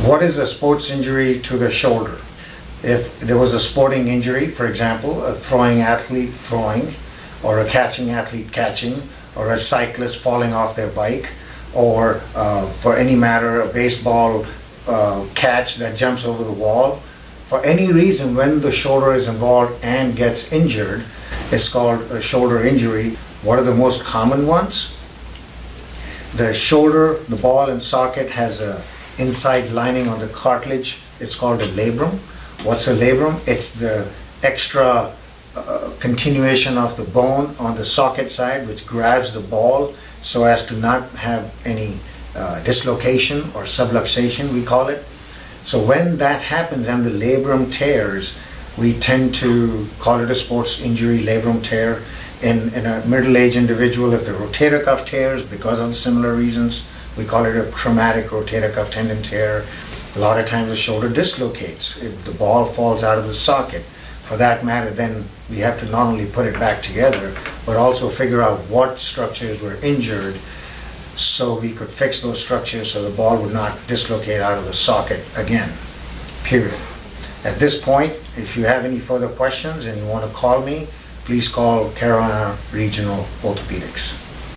What is a sports injury to the shoulder? If there was a sporting injury, for example, a throwing athlete throwing, or a catching athlete catching, or a cyclist falling off their bike, or for any matter, a baseball catch that jumps over the wall, for any reason when the shoulder is involved and gets injured, it's called a shoulder injury. What are the most common ones? The shoulder, the ball and socket has a inside lining on the cartilage. It's called a labrum. What's a labrum? It's the extra continuation of the bone on the socket side which grabs the ball so as to not have any dislocation or subluxation, we call it. So when that happens and the labrum tears, we tend to call it a sports injury, labrum tear. In a middle-aged individual, if the rotator cuff tears because of similar reasons, we call it a traumatic rotator cuff tendon tear. A lot of times the shoulder dislocates if the ball falls out of the socket. For that matter, then we have to not only put it back together, but also figure out what structures were injured so we could fix those structures so the ball would not dislocate out of the socket again, period. At this point, if you have any further questions and you want to call me, please call Carolina Regional Orthopedics.